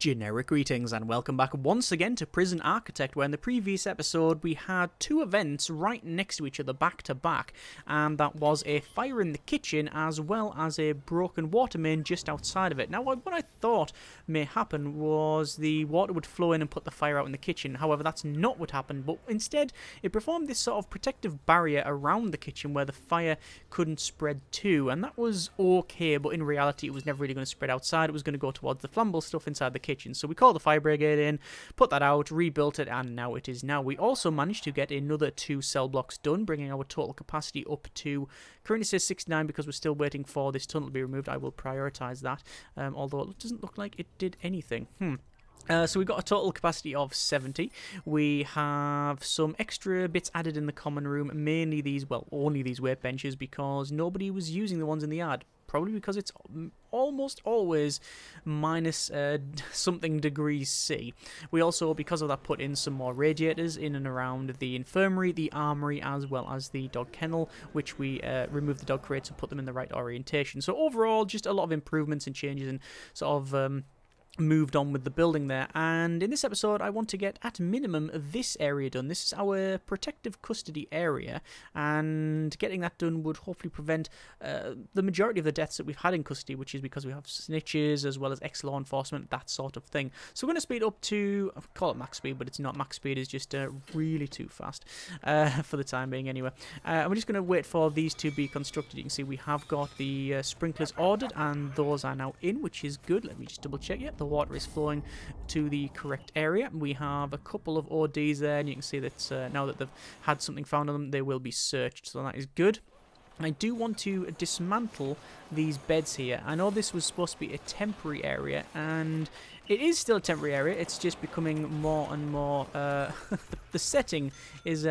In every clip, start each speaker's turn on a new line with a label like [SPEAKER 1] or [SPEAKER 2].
[SPEAKER 1] Generic greetings and welcome back once again to Prison Architect, where in the previous episode we had two events right next to each other back to back, and that was a fire in the kitchen as well as a broken water main just outside of it. Now what I thought may happen was the water would flow in and put the fire out in the kitchen. However, that's not what happened, but instead it performed this sort of protective barrier around the kitchen where the fire couldn't spread to, and that was okay, but in reality it was never really going to spread outside. It was going to go towards the flammable stuff inside the kitchen. So we called the fire brigade in, put that out, rebuilt it, and now it is now. We also managed to get another 2 cell blocks done, bringing our total capacity up to, currently says 69 because we're still waiting for this tunnel to be removed. I will prioritise that, although it doesn't look like it did anything. So we've got a total capacity of 70. We have some extra bits added in the common room, mainly these, well, only these weight benches, because nobody was using the ones in the yard. Probably because it's almost always minus something degrees C. We also, because of that, put in some more radiators in and around the infirmary, the armory, as well as the dog kennel, which we removed the dog crates and put them in the right orientation. So overall, just a lot of improvements and changes and sort of moved on with the building there. And in this episode I want to get at minimum this area done. This is our protective custody area, and getting that done would hopefully prevent the majority of the deaths that we've had in custody, which is because we have snitches as well as ex-law enforcement, that sort of thing. So we're going to speed up to, I call it max speed, but it's not max speed, it's just really too fast for the time being anyway. And we're just going to wait for these to be constructed. You can see we have got the sprinklers ordered and those are now in, which is good. Let me just double check. Yep, the water is flowing to the correct area. We have a couple of ODs there, and you can see that now that they've had something found on them, they will be searched, so that is good. I do want to dismantle these beds here. I know this was supposed to be a temporary area, and it is still a temporary area. It's just becoming more and more the setting is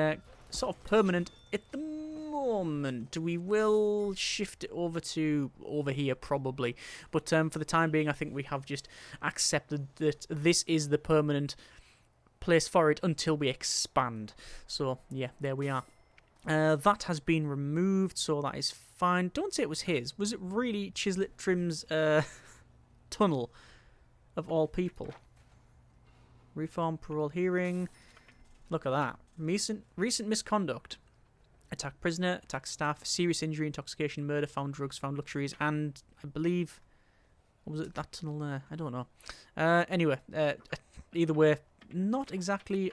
[SPEAKER 1] sort of permanent at the moment. We will shift it over here probably, but for the time being I think we have just accepted that this is the permanent place for it until we expand. So yeah, there we are. That has been removed, so that is fine. Don't say it was his. Was it really Chislett Trim's tunnel of all people? Reform, parole hearing. Look at that. Recent misconduct. Attack prisoner, attack staff, serious injury, intoxication, murder, found drugs, found luxuries, and I believe, what was it, that tunnel there? I don't know. Anyway, either way, not exactly,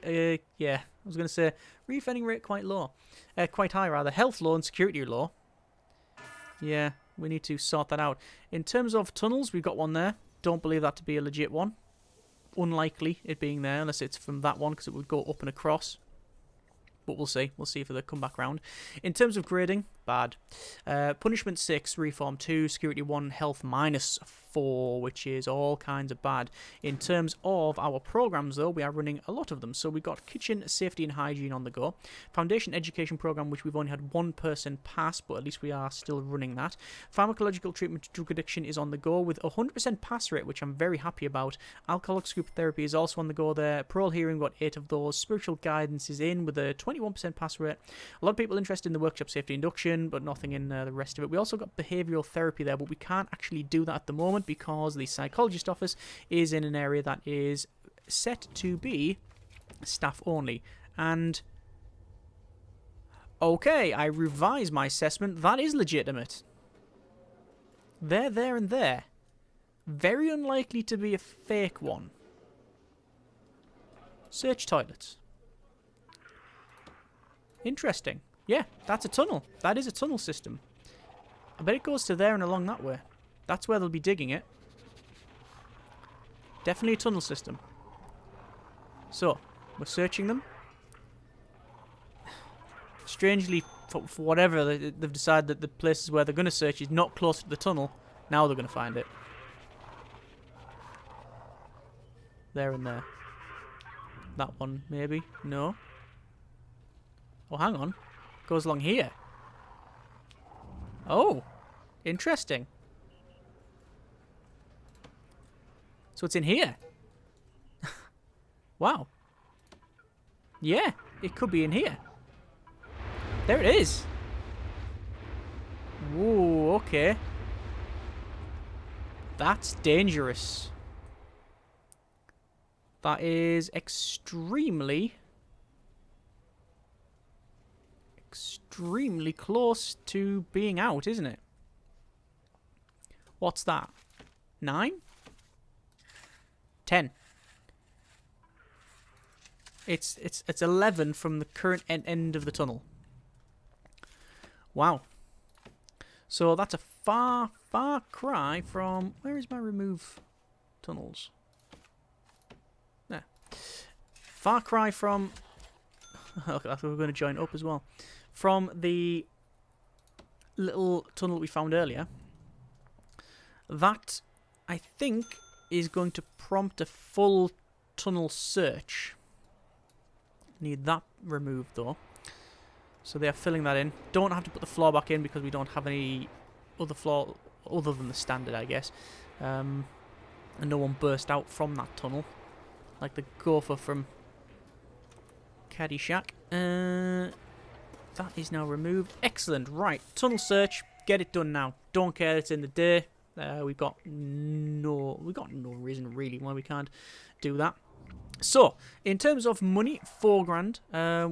[SPEAKER 1] yeah, I was going to say, reoffending rate quite low. Quite high, rather. Health low and security low. Yeah, we need to sort that out. In terms of tunnels, we've got one there. Don't believe that to be a legit one. Unlikely it being there, unless it's from that one, because it would go up and across. But we'll see. We'll see if they come back round. In terms of grading, bad. Punishment 6, reform 2, security 1, health -4, which is all kinds of bad. In terms of our programs, though, we are running a lot of them. So we've got kitchen safety and hygiene on the go. Foundation education program, which we've only had one person pass, but at least we are still running that. Pharmacological treatment to drug addiction is on the go with a 100% pass rate, which I'm very happy about. Alcoholics group therapy is also on the go there. Parole hearing, got 8 of those. Spiritual guidance is in with a 21% pass rate. A lot of people interested in the workshop safety induction, but nothing in the rest of it. We also got behavioural therapy there, but we can't actually do that at the moment because the psychologist office is in an area that is set to be staff only. And okay, I revise my assessment. That is legitimate. There, and there. Very unlikely to be a fake one. Search toilets. Interesting. Yeah, that's a tunnel. That is a tunnel system. I bet it goes to there and along that way. That's where they'll be digging it. Definitely a tunnel system. So, we're searching them. Strangely, for whatever, they've decided that the places where they're going to search is not close to the tunnel. Now they're going to find it. There and there. That one, maybe? No. Oh, hang on. Goes along here. Oh, interesting. So it's in here. Wow. Yeah, it could be in here. There it is. Whoa, okay. That's dangerous. That is extremely close to being out, isn't it? What's that? 9? 10. It's 11 from the current end of the tunnel. Wow. So that's a far cry from... Where is my remove tunnels? There. Far cry from... Okay, I thought we were going to join up as well. From the little tunnel we found earlier. That, I think, is going to prompt a full tunnel search. Need that removed, though. So they are filling that in. Don't have to put the floor back in because we don't have any other floor other than the standard, I guess. And no one burst out from that tunnel. Like the gopher from Caddyshack. That is now removed. Excellent. Right. Tunnel search. Get it done now. Don't care it's in the day. We've got no reason really why we can't do that. So, in terms of money, 4 grand.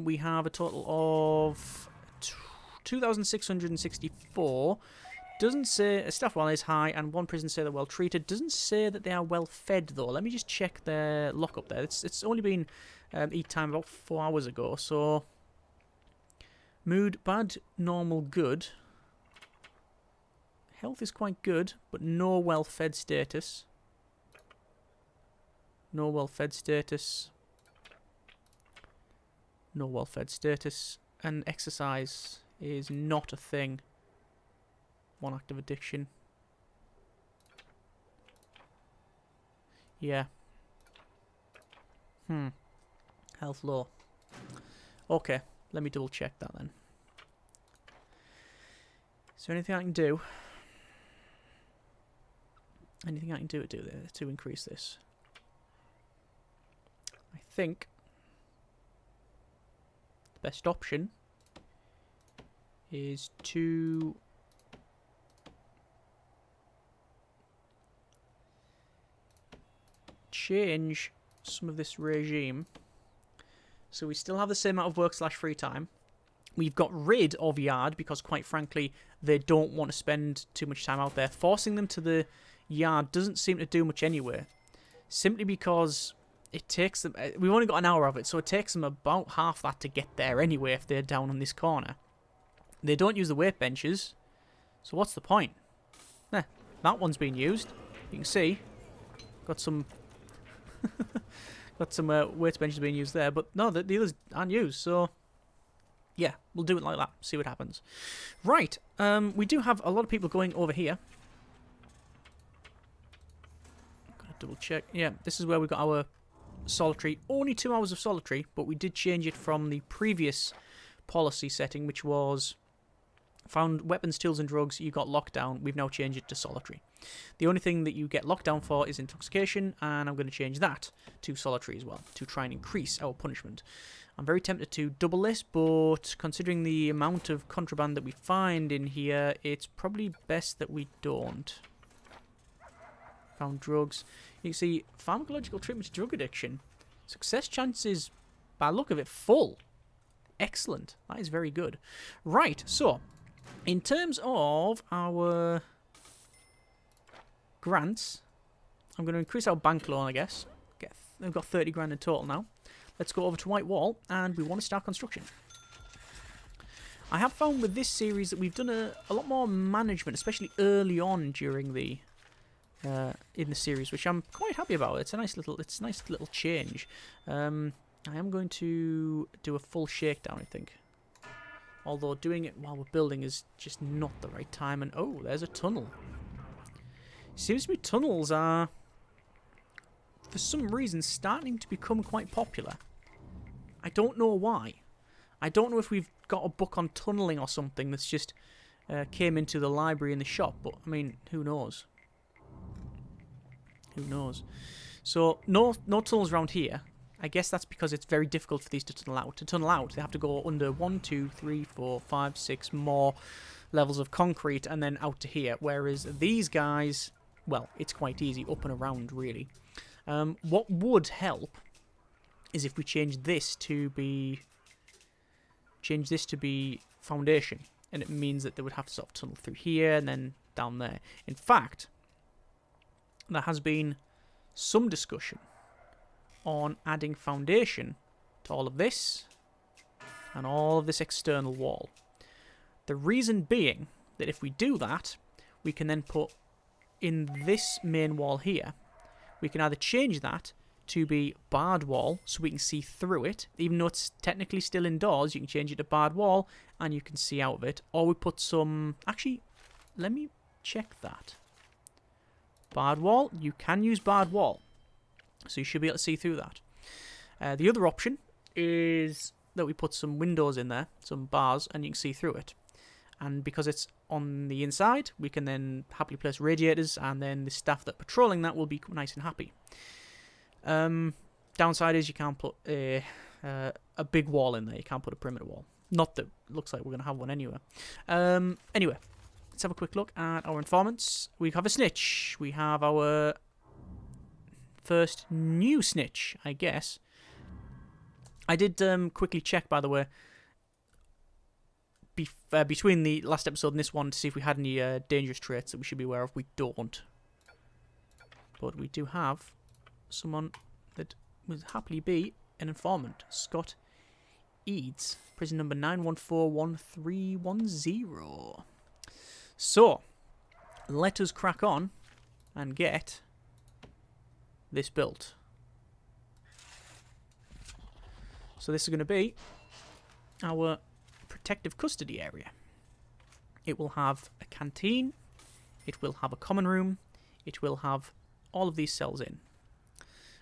[SPEAKER 1] We have a total of 2,664. Doesn't say staff morale is high, and 1 prison say they're well treated. Doesn't say that they are well fed though. Let me just check their lockup there. It's only been eat time about 4 hours ago. So, mood bad, normal good. Health is quite good, but no well fed status. No well-fed status. No well-fed status. And exercise is not a thing. 1 active addiction. Yeah. Health low. Okay, let me double check that then. Is there anything I can do? Anything I can do to increase this? I think the best option is to change some of this regime. So we still have the same amount of work/free time. We've got rid of yard because, quite frankly, they don't want to spend too much time out there. Forcing them to the yard doesn't seem to do much anyway. Simply because it takes them... We've only got an hour of it, so it takes them about half that to get there anyway if they're down on this corner. They don't use the weight benches, so what's the point? That one's being used. You can see. Got some... got some weight benches being used there, but no, the others aren't used, so... Yeah, we'll do it like that. See what happens. Right, we do have a lot of people going over here. Gotta double check. Yeah, this is where we got our solitary. Only 2 hours of solitary, but we did change it from the previous policy setting, which was found weapons, tools, and drugs. You got locked down. We've now changed it to solitary. The only thing that you get locked down for is intoxication, and I'm going to change that to solitary as well to try and increase our punishment. I'm very tempted to double this, but considering the amount of contraband that we find in here, it's probably best that we don't. Found drugs. You can see pharmacological treatment to drug addiction. Success chances, by the look of it, full. Excellent. That is very good. Right, so, in terms of our grants, I'm going to increase our bank loan, I guess. We've got 30 grand in total now. Let's go over to White Wall, and we want to start construction. I have found with this series that we've done a lot more management, especially early on during the in the series, which I'm quite happy about. It's a nice little change. I am going to do a full shakedown, I think. Although doing it while we're building is just not the right time. And oh, there's a tunnel. Seems to be tunnels are, for some reason, starting to become quite popular. I don't know why. I don't know if we've got a book on tunneling or something that's just came into the library in the shop, but I mean, who knows? Who knows? So, no tunnels around here. I guess that's because it's very difficult for these to tunnel out. To tunnel out, they have to go under 1, 2, 3, 4, 5, 6 more levels of concrete and then out to here. Whereas these guys, well, it's quite easy up and around, really. What would help is if we change this to be foundation, and it means that they would have to sort of tunnel through here and then down there. In fact, there has been some discussion on adding foundation to all of this and all of this external wall. The reason being that if we do that, we can then put in this main wall here, we can either change that to be barred wall so we can see through it. Even though it's technically still indoors, you can change it to barred wall and you can see out of it. Or we put some... Actually, let me check that. Barred wall, you can use barred wall. So you should be able to see through that. The other option is that we put some windows in there, some bars, and you can see through it. And because it's on the inside, we can then happily place radiators, and then the staff that are patrolling that will be nice and happy. Downside is you can't put a big wall in there. You can't put a perimeter wall. Not that it looks like we're going to have one anyway. Anyway, let's have a quick look at our informants. We have a snitch. We have our first new snitch, I guess. I did quickly check, by the way, between the last episode and this one to see if we had any dangerous traits that we should be aware of. We don't. But we do have someone that would happily be an informant. Scott Eads, prison number 9141310. So, let us crack on and get this built. So this is going to be our protective custody area. It will have a canteen, it will have a common room, it will have all of these cells in.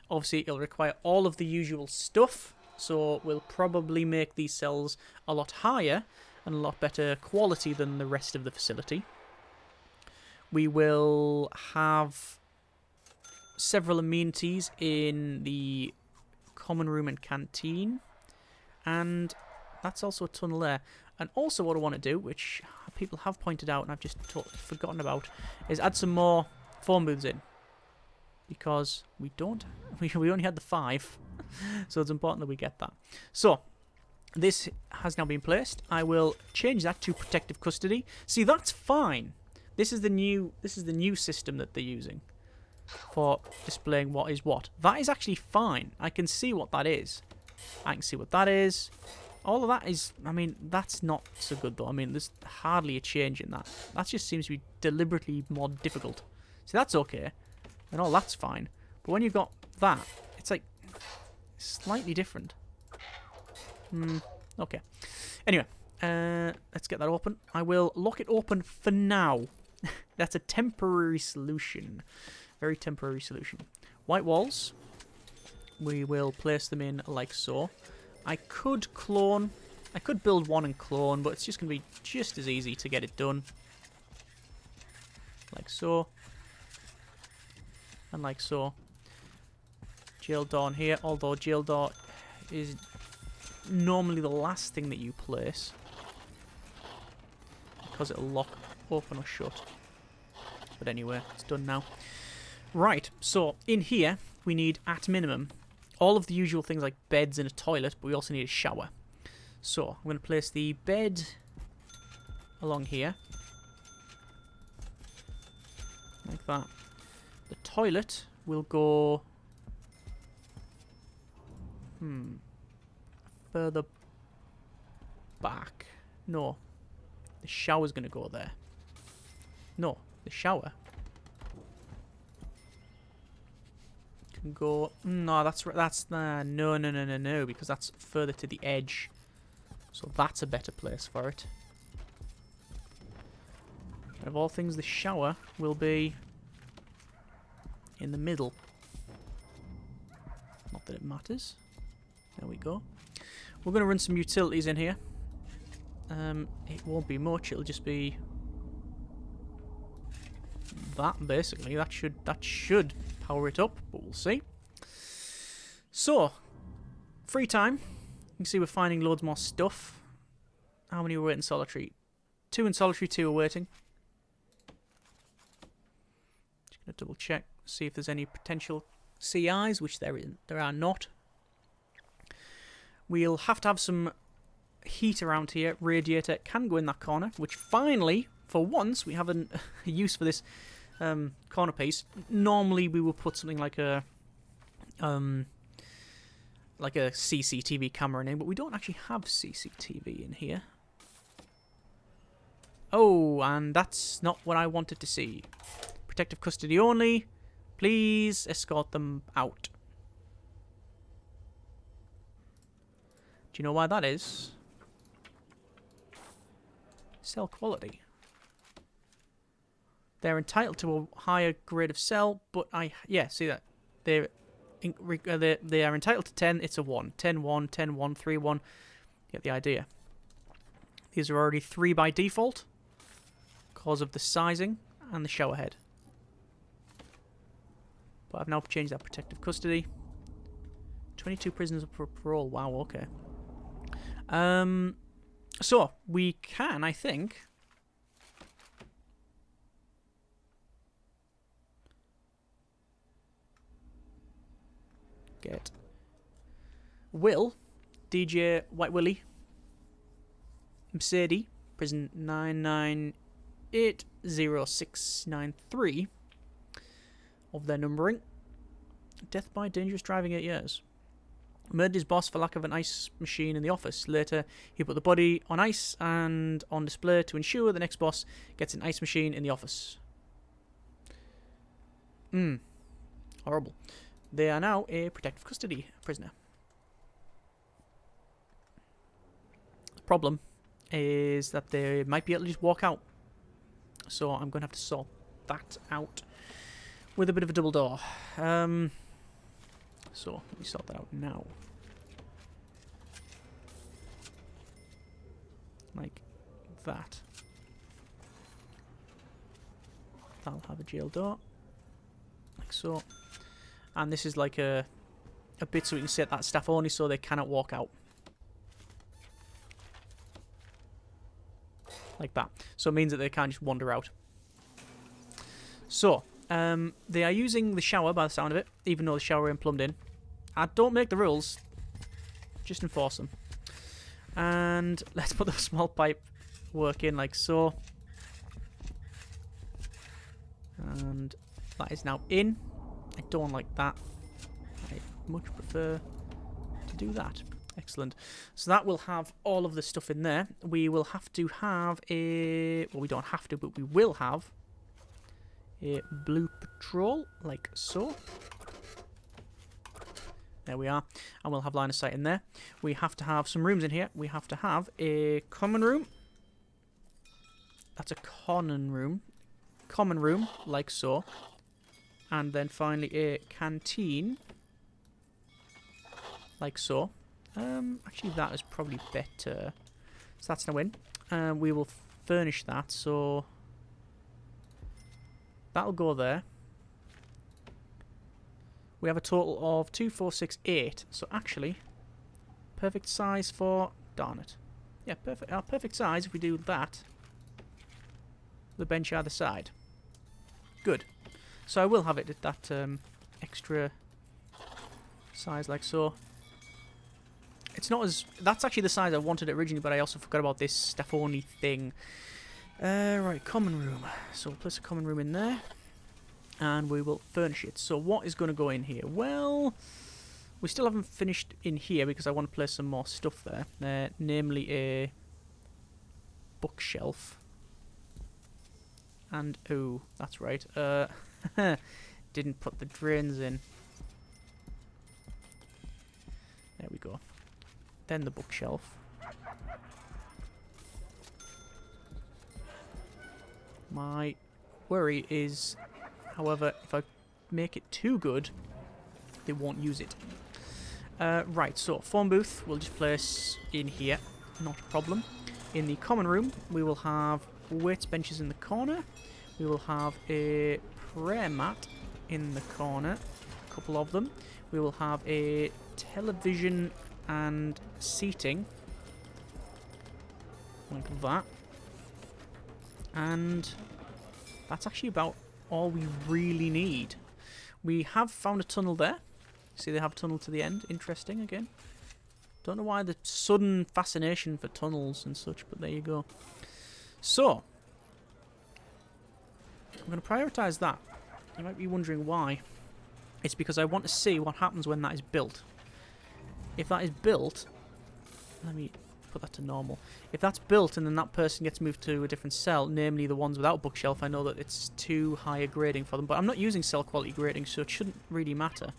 [SPEAKER 1] Obviously, it'll require all of the usual stuff, so we'll probably make these cells a lot higher and a lot better quality than the rest of the facility. We will have several amenities in the common room and canteen, and that's also a tunnel there. And also what I want to do, which people have pointed out and I've just forgotten about, is add some more phone booths in. Because we only had the 5, so it's important that we get that. So, this has now been placed. I will change that to protective custody. See, that's fine. This is the new system that they're using for displaying what is what. That is actually fine. I can see what that is. I can see what that is. All of that is, I mean, that's not so good though. I mean, there's hardly a change in that. That just seems to be deliberately more difficult. See, that's okay. And all that's fine. But when you've got that, it's like slightly different. Okay. Anyway, let's get that open. I will lock it open for now. That's a temporary solution. Very temporary solution. White walls. We will place them in like so. I could clone. I could build one and clone, but it's just going to be just as easy to get it done. Like so. And like so. Jail door in here, although jail door is normally the last thing that you place. Because it'll lock open or shut. But anyway, it's done now. Right, so in here we need at minimum all of the usual things like beds and a toilet, but we also need a shower. So I'm going to place the bed along here. Like that. The toilet will go further back. No. The shower's going to go there. No, the shower can go... No, that's no, because that's further to the edge. So that's a better place for it. And of all things, the shower will be in the middle. Not that it matters. There we go. We're going to run some utilities in here. It won't be much. It'll just be that basically. That should power it up, but we'll see. So, free time. You can see we're finding loads more stuff. How many are waiting solitary? 2 in solitary, 2 are waiting. Just gonna double check, see if there's any potential CIs, which there are not. We'll have to have some heat around here. Radiator can go in that corner, which finally, for once, we have a use for this corner piece. Normally, we will put something like a CCTV camera in, but we don't actually have CCTV in here. Oh, and that's not what I wanted to see. Protective custody only. Please escort them out. Do you know why that is? Cell quality. They're entitled to a higher grade of cell, but yeah, see that? They are entitled to 10, it's a 1. 10, 1, 10, 1, 3, 1. Get the idea. These are already 3 by default, because of the sizing and the shower head. But I've now changed that protective custody. 22 prisoners for parole. Wow, okay. So, we can, I think... get Will, DJ White Willie, Mercedes, prison 9980693 of their numbering. Death by dangerous driving, 8 years. Murdered his boss for lack of an ice machine in the office. Later, he put the body on ice and on display to ensure the next boss gets an ice machine in the office. Horrible. They are now a protective custody prisoner. The problem is that they might be able to just walk out. So I'm going to have to sort that out with a bit of a double door. So let me sort that out now. Like that. That'll have a jail door. Like so. And this is like a bit so we can set that staff only so they cannot walk out. Like that. So it means that they can't just wander out. So, they are using the shower by the sound of it, even though the shower ain't plumbed in. I don't make the rules, just enforce them. And let's put the small pipe work in like so. And that is now in. I don't like that. I much prefer to do that. Excellent. So that will have all of the stuff in there. We will have to have a... Well, we don't have to, but we will have a blue patrol, like so. There we are. And we'll have line of sight in there. We have to have some rooms in here. We have to have a common room. That's a common room. Common room, like so. And then finally a canteen, like so. Actually, that is probably better. So that's now in. We will furnish that, so that'll go there. We have a total of 2, 4, 6, 8. So actually, perfect size for... Darn it. Yeah, perfect. Our perfect size if we do that. The bench either side. Good. So I will have it at that extra size like so. It's not as... That's actually the size I wanted originally, but I also forgot about this staff-only thing. Right, common room. So we'll place a common room in there. And we will furnish it. So what is going to go in here? Well, we still haven't finished in here because I want to place some more stuff there. Namely a bookshelf. And, oh, that's right. Didn't put the drains in. There we go. Then the bookshelf. My worry is, however, if I make it too good, they won't use it. Right, so phone booth we'll just place in here. Not a problem. In the common room, we will have weights benches in the corner. We will have a prayer mat in the corner, a couple of them. We will have a television and seating, like that. And that's actually about all we really need. We have found a tunnel there. See, they have a tunnel to the end. Interesting, again. Don't know why the sudden fascination for tunnels and such, but there you go. So, I'm going to prioritise that. You might be wondering why. It's because I want to see what happens when that is built. If that is built... Let me put that to normal. If that's built and then that person gets moved to a different cell, namely the ones without bookshelf, I know that it's too high a grading for them. But I'm not using cell quality grading, so it shouldn't really matter.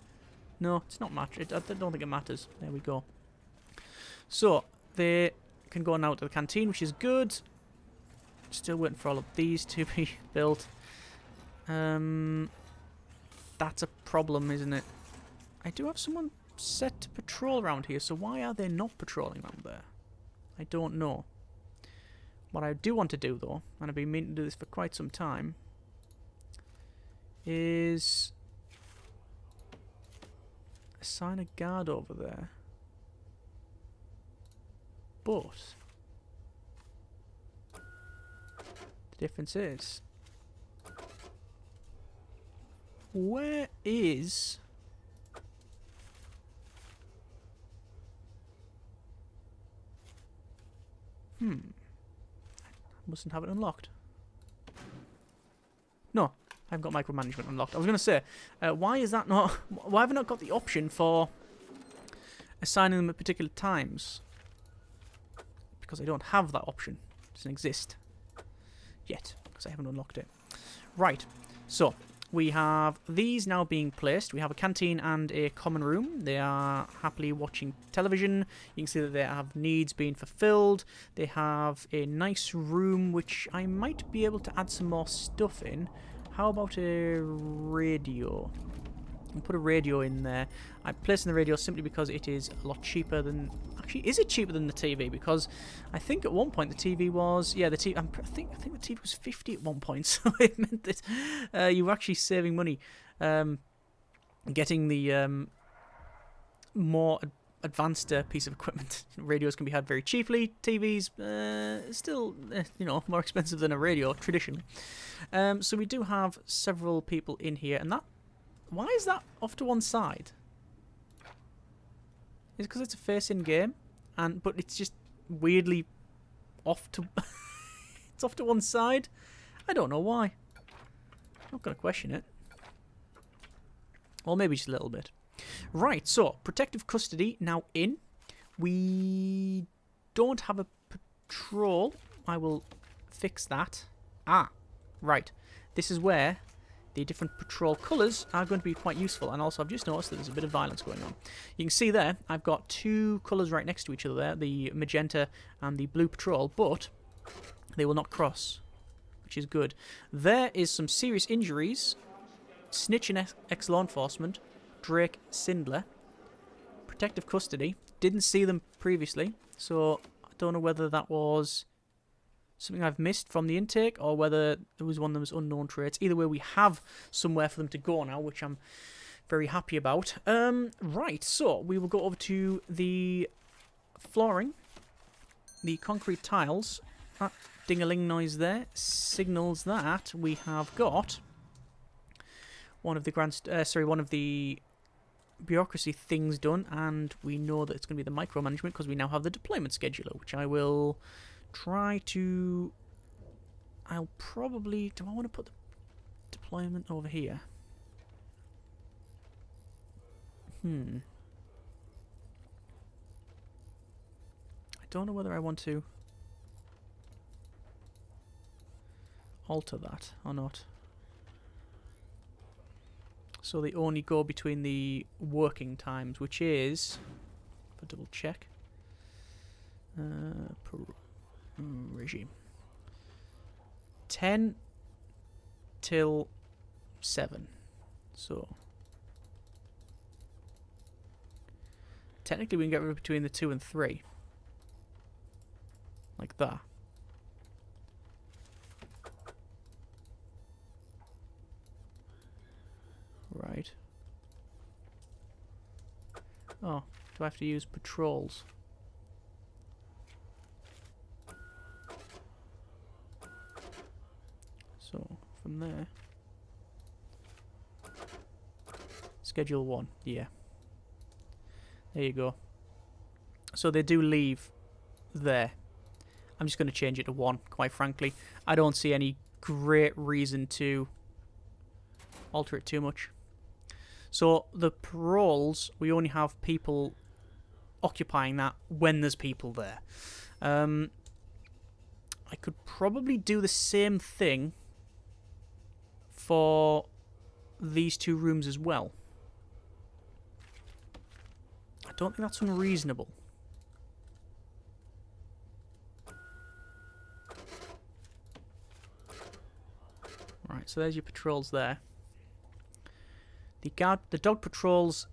[SPEAKER 1] No, it's not matter. I don't think it matters. There we go. So, they can go now to the canteen, which is good. Still waiting for all of these to be built. That's a problem, isn't it? I do have someone set to patrol around here, so why are they not patrolling around there? I don't know. What I do want to do, though, and I've been meaning to do this for quite some time, is assign a guard over there. But the difference is, where is... Mustn't have it unlocked. No, I haven't got micromanagement unlocked. I was going to say, why is that not... Why have I not got the option for assigning them at particular times? Because I don't have that option. It doesn't exist yet, because I haven't unlocked it. Right, so we have these now being placed. We have a canteen and a common room. They are happily watching television. You can see that they have needs being fulfilled. They have a nice room, which I might be able to add some more stuff in. How about a radio? I'll put a radio in there. I'm placing the radio simply because it is a lot cheaper than... Actually, is it cheaper than the TV? Because I think at one point the TV was... Yeah, the TV... I think the TV was 50 at one point, so it meant that you were actually saving money. Getting the more advanced piece of equipment. Radios can be had very cheaply. TVs, still, you know, more expensive than a radio, traditionally. So we do have several people in here, and that... Why is that off to one side? Is it because it's a face-in game? But it's just weirdly off to... It's off to one side? I don't know why. I'm not going to question it. Or maybe just a little bit. Right, so, protective custody now in. We don't have a patrol. I will fix that. Ah, right. This is where the different patrol colours are going to be quite useful. And also, I've just noticed that there's a bit of violence going on. You can see there, I've got two colours right next to each other there, the magenta and the blue patrol, but they will not cross, which is good. There is some serious injuries. Snitch and ex-law enforcement, Drake Sindler. Protective custody. Didn't see them previously, so I don't know whether that was something I've missed from the intake or whether it was one of those unknown traits. Either way, we have somewhere for them to go now, which I'm very happy about. Right, so we will go over to the flooring. The concrete tiles. That ding-a-ling noise there signals that we have got one of the bureaucracy things done, and we know that it's going to be the micromanagement because we now have the deployment scheduler, which I will try to... I'll probably... Do I want to put the deployment over here? I don't know whether I want to alter that or not. So they only go between the working times, which is... I'll double check. Regime. 10 till 7. So technically we can get rid between the 2 and 3. Like that. Right. Oh, do I have to use patrols? So, from there... Schedule 1. Yeah. There you go. So they do leave there. I'm just going to change it to 1, quite frankly. I don't see any great reason to alter it too much. So the paroles, we only have people occupying that when there's people there. I could probably do the same thing for these 2 rooms as well. I don't think that's unreasonable. Right, so there's your patrols there. The dog patrols,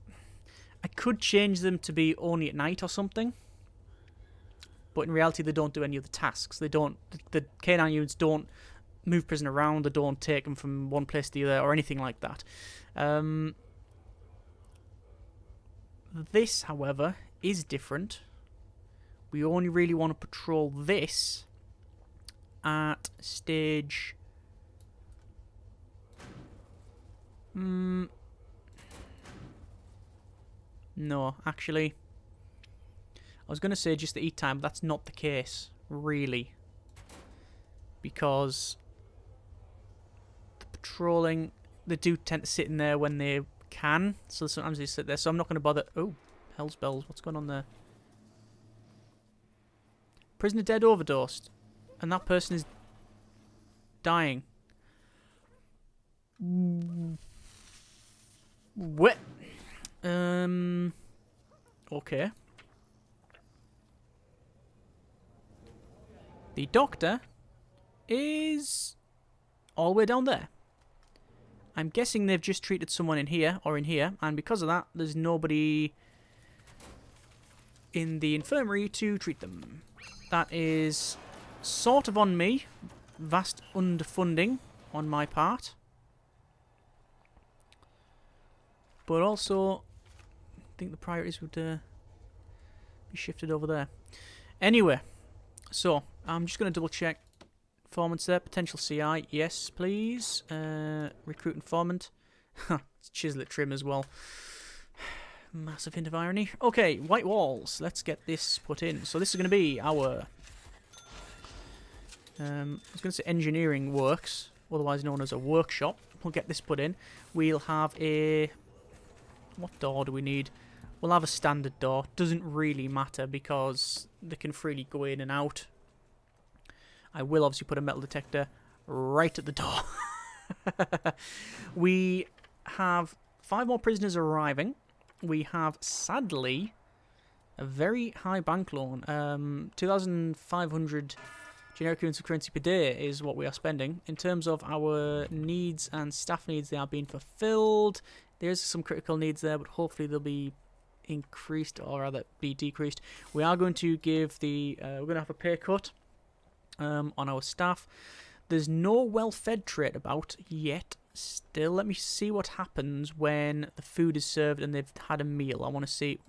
[SPEAKER 1] I could change them to be only at night or something. But in reality, they don't do any of the tasks. They don't. The canine units don't move prisoner around. They don't take them from one place to the other or anything like that. This, however, is different. We only really want to patrol this at stage... No, actually, I was going to say just the eat time, but that's not the case, really. Because the patrolling, they do tend to sit in there when they can, so sometimes they sit there, so I'm not going to bother. Oh, hell's bells, what's going on there? Prisoner dead overdosed, and that person is dying. What? Okay. The doctor is all the way down there. I'm guessing they've just treated someone in here, or in here, and because of that, there's nobody in the infirmary to treat them. That is sort of on me. Vast underfunding on my part. But also, I think the priorities would be shifted over there. Anyway, so I'm just going to double check informant there. Potential CI, yes, please. Recruit informant. It's Chislet trim as well. Massive hint of irony. Okay, white walls. Let's get this put in. So this is going to be our... I was going to say engineering works, otherwise known as a workshop. We'll get this put in. We'll have a... What door do we need? We'll have a standard door. Doesn't really matter because they can freely go in and out. I will obviously put a metal detector right at the door. We have 5 more prisoners arriving. We have, sadly, a very high bank loan. 2,500 generic units of currency per day is what we are spending. In terms of our needs and staff needs, they are being fulfilled. There's some critical needs there, but hopefully they'll be increased, or rather be decreased. We are going to give the... we're going to have a pay cut on our staff. There's no well-fed trait about yet. Still, let me see what happens when the food is served and they've had a meal. I want to see...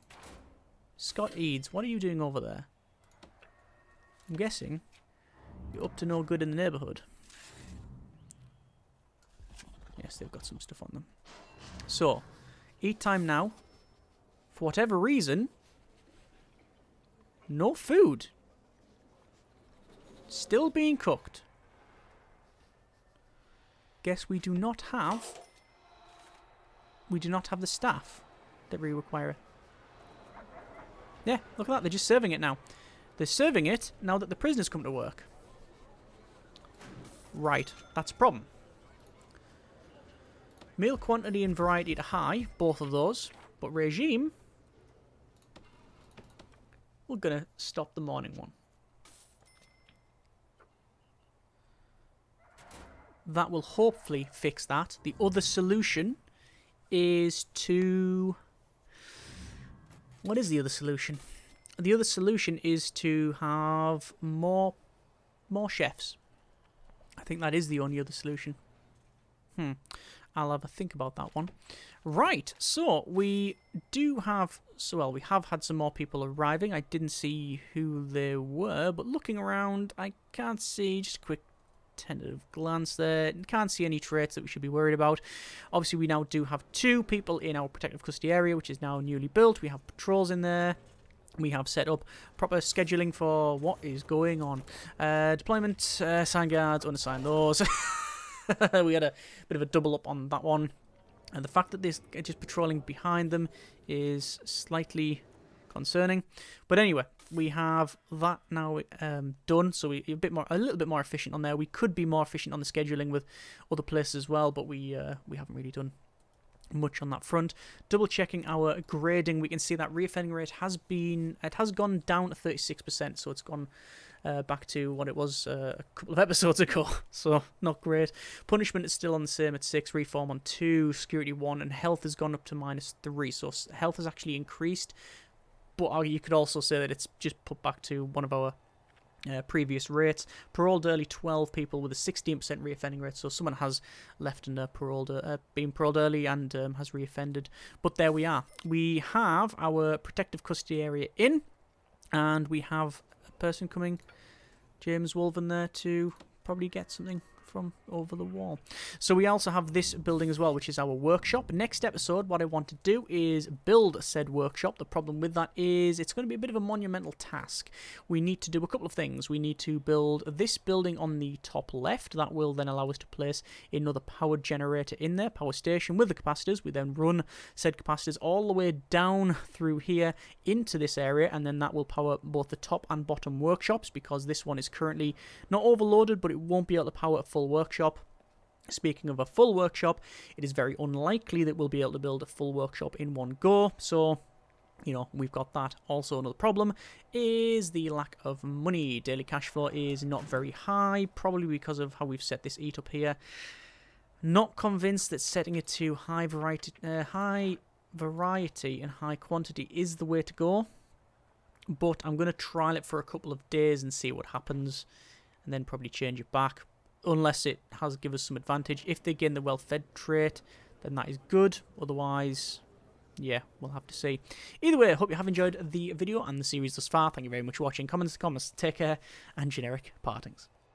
[SPEAKER 1] Scott Eads, what are you doing over there? I'm guessing you're up to no good in the neighbourhood. Yes, they've got some stuff on them. So, eat time now. For whatever reason, no food. Still being cooked. Guess we do not have... We do not have the staff that we require. Yeah, look at that. They're just serving it now. They're serving it now that the prisoners come to work. Right, that's a problem. Meal quantity and variety to high, both of those. But regime, we're going to stop the morning one. That will hopefully fix that. The other solution is to... What is the other solution? The other solution is to have more chefs. I think that is the only other solution. I'll have a think about that one. Right, so we do have... So, well, we have had some more people arriving. I didn't see who they were, but looking around, I can't see... Just a quick tentative glance there. Can't see any traits that we should be worried about. Obviously, we now do have 2 people in our protective custody area, which is now newly built. We have patrols in there. We have set up proper scheduling for what is going on. Deployment, assigned guards, unassigned those. We had a bit of a double up on that one. And the fact that this just patrolling behind them is slightly concerning. But anyway, we have that now done, so we're a little bit more efficient on there. We could be more efficient on the scheduling with other places as well, but we haven't really done much on that front. Double checking our grading, we can see that reoffending rate has gone down to 36%, so it's gone back to what it was a couple of episodes ago, so not great. Punishment is still on the same at 6, reform on 2, security 1, and health has gone up to -3, so health has actually increased, but you could also say that it's just put back to one of our previous rates. Paroled early, 12 people with a 16% reoffending rate, so someone has left and been paroled early and has reoffended. But there we are. We have our protective custody area in, and we have a person coming, James Wolven, there to probably get something from over the wall. So we also have this building as well, which is our workshop. Next episode, what I want to do is build said workshop. The problem with that is it's going to be a bit of a monumental task. We need to do a couple of things. We need to build this building on the top left. That will then allow us to place another power generator in there, power station with the capacitors. We then run said capacitors all the way down through here into this area, and then that will power both the top and bottom workshops, because this one is currently not overloaded, but it won't be able to power a full workshop. Speaking of a full workshop, it is very unlikely that we'll be able to build a full workshop in one go, so you know, we've got that. Also, another problem is the lack of money. Daily cash flow is not very high, probably because of how we've set this EAT up here. Not convinced that setting it to high variety and high quantity is the way to go, but I'm going to trial it for a couple of days and see what happens, and then probably change it back, unless it has given us some advantage. If they gain the well-fed trait, then that is good. Otherwise, yeah, we'll have to see. Either way, I hope you have enjoyed the video and the series thus far. Thank you very much for watching. Comments, take care, and generic partings.